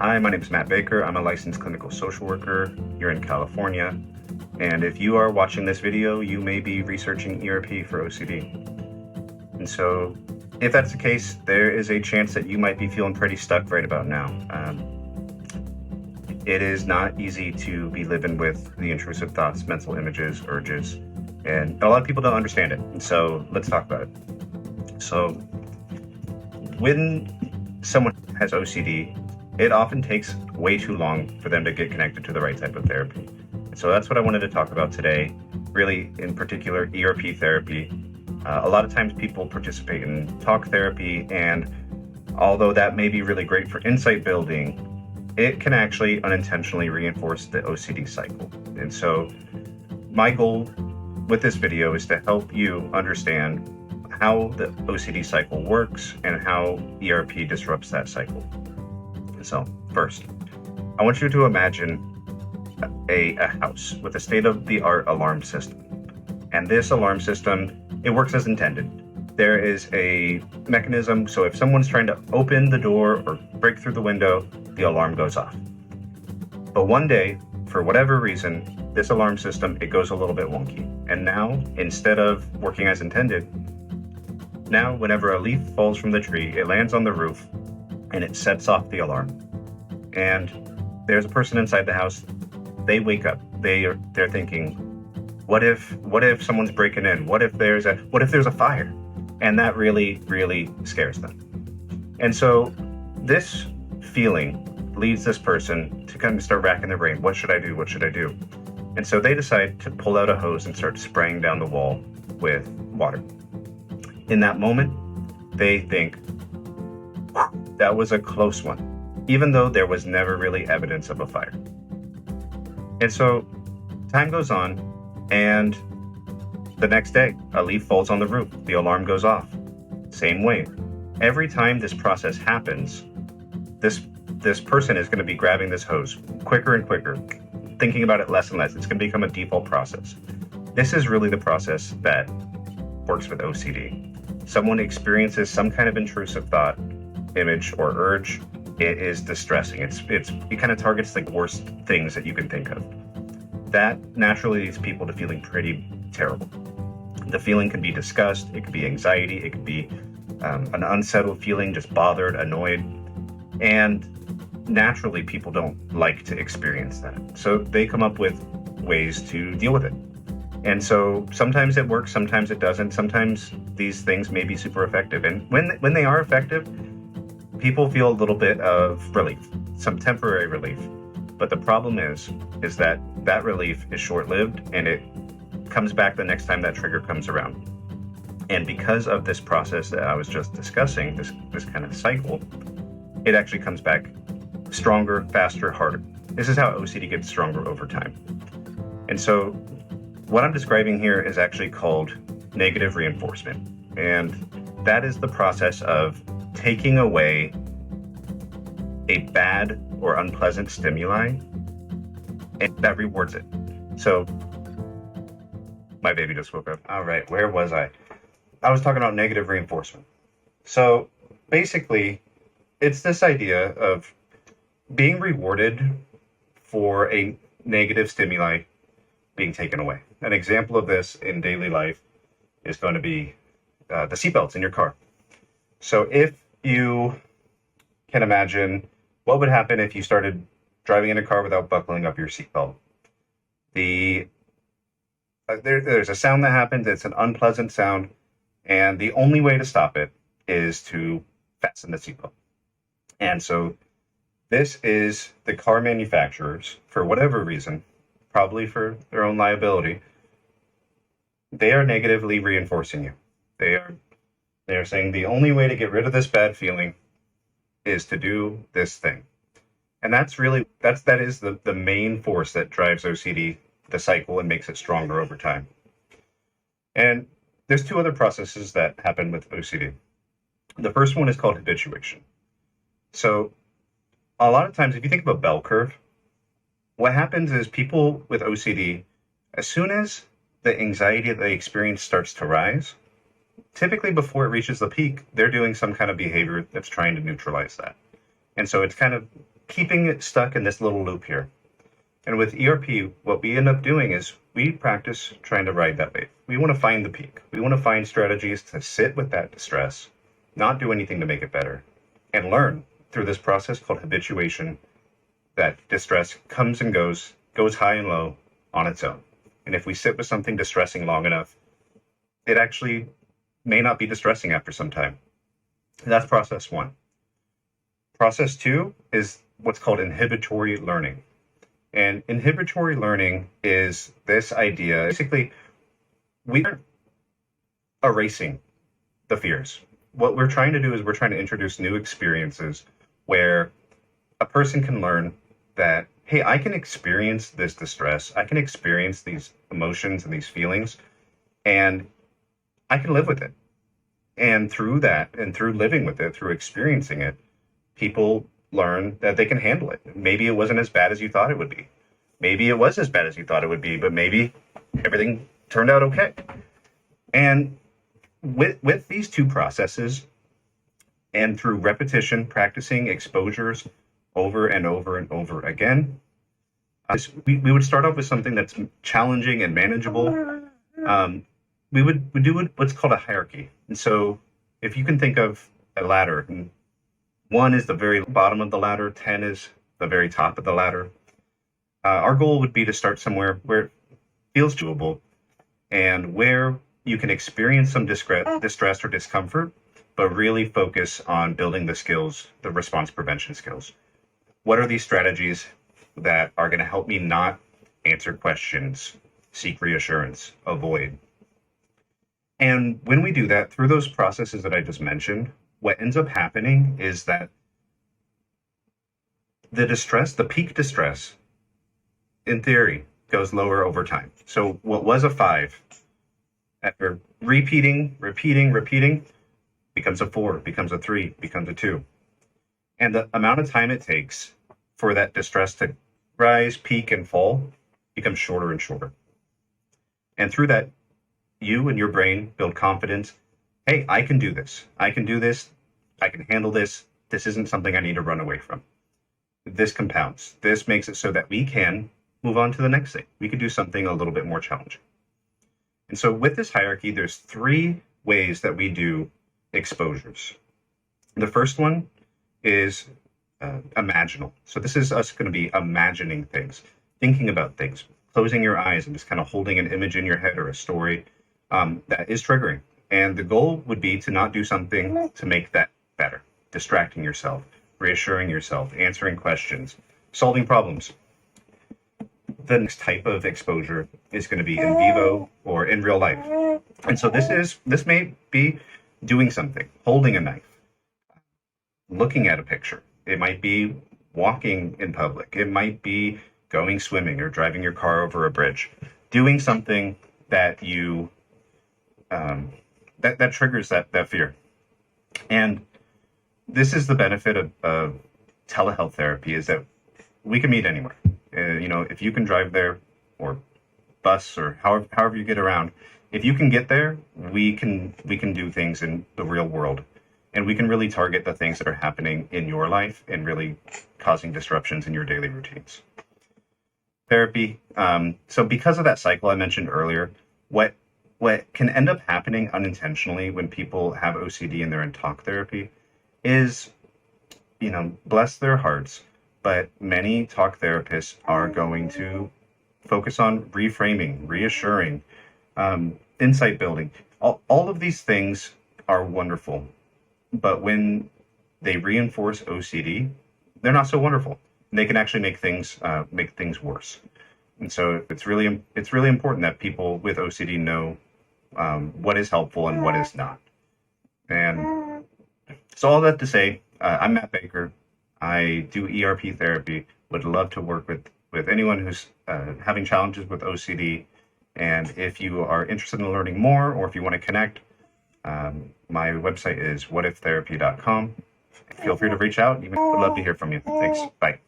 Hi, my name is Matt Baker. I'm a licensed clinical social worker here in California. And if you are watching this video, you may be researching ERP for OCD. And so if that's the case, there is a chance that you might be feeling pretty stuck right about now. It is not easy to be living with the intrusive thoughts, mental images, urges, and a lot of people don't understand it. And so let's talk about it. So when someone has OCD, it often takes way too long for them to get connected to the right type of therapy. So that's what I wanted to talk about today, really in particular ERP therapy. A lot of times people participate in talk therapy, and although that may be really great for insight building, it can actually unintentionally reinforce the OCD cycle. And so my goal with this video is to help you understand how the OCD cycle works and how ERP disrupts that cycle. So first, I want you to imagine a house with a state-of-the-art alarm system. And this alarm system, it works as intended. There is a mechanism, so if someone's trying to open the door or break through the window, the alarm goes off. But one day, for whatever reason, this alarm system, it goes a little bit wonky. And now, instead of working as intended, now whenever a leaf falls from the tree, it lands on the roof and it sets off the alarm. And there's a person inside the house. They wake up. They're thinking, what if someone's breaking in? What if there's a fire? And that really, really scares them. And so this feeling leads this person to kind of start racking their brain. What should I do? What should I do? And so they decide to pull out a hose and start spraying down the wall with water. In that moment, they think, that was a close one, even though there was never really evidence of a fire. And so time goes on, and the next day, a leaf falls on the roof. The alarm goes off. Same way. Every time this process happens, this person is going to be grabbing this hose quicker and quicker, thinking about it less and less. It's going to become a default process. This is really the process that works with OCD. Someone experiences some kind of intrusive thought, image, or urge. It is distressing. It kind of targets the worst things that you can think of. That naturally leads people to feeling pretty terrible. The feeling can be disgust, it could be anxiety, it could be an unsettled feeling, just bothered, annoyed. And naturally, people don't like to experience that. So they come up with ways to deal with it. And so sometimes it works, sometimes it doesn't. Sometimes these things may be super effective. And when they are effective, people feel a little bit of relief, some temporary relief. But the problem is that that relief is short-lived, and it comes back the next time that trigger comes around. And because of this process that I was just discussing, this kind of cycle, it actually comes back stronger, faster, harder. This is how OCD gets stronger over time. And so what I'm describing here is actually called negative reinforcement. And that is the process of taking away a bad or unpleasant stimuli, and that rewards it. So my baby just woke up. All right, where was I? I was talking about negative reinforcement. So basically, it's this idea of being rewarded for a negative stimuli being taken away. An example of this in daily life is going to be the seatbelts in your car. So if you can imagine what would happen if you started driving in a car without buckling up your seatbelt. There's a sound that happens. It's an unpleasant sound, and the only way to stop it is to fasten the seatbelt. And so this is the car manufacturers, for whatever reason, probably for their own liability, they are negatively reinforcing you. They are saying the only way to get rid of this bad feeling is to do this thing. And that is the main force that drives OCD, the cycle, and makes it stronger over time. And there's two other processes that happen with OCD. The first one is called habituation. So a lot of times, if you think of a bell curve, what happens is people with OCD, as soon as the anxiety that they experience starts to rise, typically before it reaches the peak, they're doing some kind of behavior that's trying to neutralize that. And so it's kind of keeping it stuck in this little loop here. And with ERP, what we end up doing is we practice trying to ride that wave. We want to find the peak. We want to find strategies to sit with that distress, not do anything to make it better, and learn through this process called habituation that distress comes and goes high and low on its own. And if we sit with something distressing long enough, it actually may not be distressing after some time. That's process one. Process two is what's called inhibitory learning. And inhibitory learning is this idea, basically, we aren't erasing the fears. What we're trying to do is we're trying to introduce new experiences where a person can learn that, hey, I can experience this distress, I can experience these emotions and these feelings, and I can live with it. And through that, and through living with it, through experiencing it, people learn that they can handle it. Maybe it wasn't as bad as you thought it would be. Maybe it was as bad as you thought it would be, but maybe everything turned out okay. And with these two processes, and through repetition, practicing exposures over and over and over again, we would start off with something that's challenging and manageable. We would do what's called a hierarchy. And so if you can think of a ladder, and 1 is the very bottom of the ladder, 10 is the very top of the ladder. Our goal would be to start somewhere where it feels doable and where you can experience some distress or discomfort, but really focus on building the skills, the response prevention skills. What are these strategies that are going to help me not answer questions, seek reassurance, avoid? And when we do that through those processes that I just mentioned, what ends up happening is that the distress, the peak distress, in theory, goes lower over time. So what was a 5, after repeating, becomes a 4, becomes a 3, becomes a 2. And the amount of time it takes for that distress to rise, peak, and fall becomes shorter and shorter. And through that, you and your brain build confidence. Hey, I can do this. I can do this. I can handle this. This isn't something I need to run away from. This compounds. This makes it so that we can move on to the next thing. We could do something a little bit more challenging. And so with this hierarchy, there's 3 ways that we do exposures. The first one is imaginal. So this is us going to be imagining things, thinking about things, closing your eyes and just kind of holding an image in your head or a story that is triggering. And the goal would be to not do something to make that better. Distracting yourself, reassuring yourself, answering questions, solving problems. The next type of exposure is going to be in vivo or in real life. And so this may be doing something, holding a knife, looking at a picture. It might be walking in public. It might be going swimming or driving your car over a bridge, doing something that you that triggers that fear. And this is the benefit of telehealth therapy, is that we can meet anywhere. If you can drive there, or bus, or however you get around, if you can get there, we can do things in the real world, and we can really target the things that are happening in your life and really causing disruptions in your daily routines. Therapy. So because of that cycle I mentioned earlier, what can end up happening unintentionally when people have OCD and they're in talk therapy is, bless their hearts, but many talk therapists are going to focus on reframing, reassuring, insight building. All of these things are wonderful, but when they reinforce OCD, they're not so wonderful. They can actually make things worse. And so it's really important that people with OCD know what is helpful and what is not. And so all that to say, I'm Matt Baker. I do ERP therapy. Would love to work with anyone who's having challenges with OCD. And if you are interested in learning more, or if you want to connect, my website is whatiftherapy.com. Feel free to reach out. Would love to hear from you. Thanks. Bye.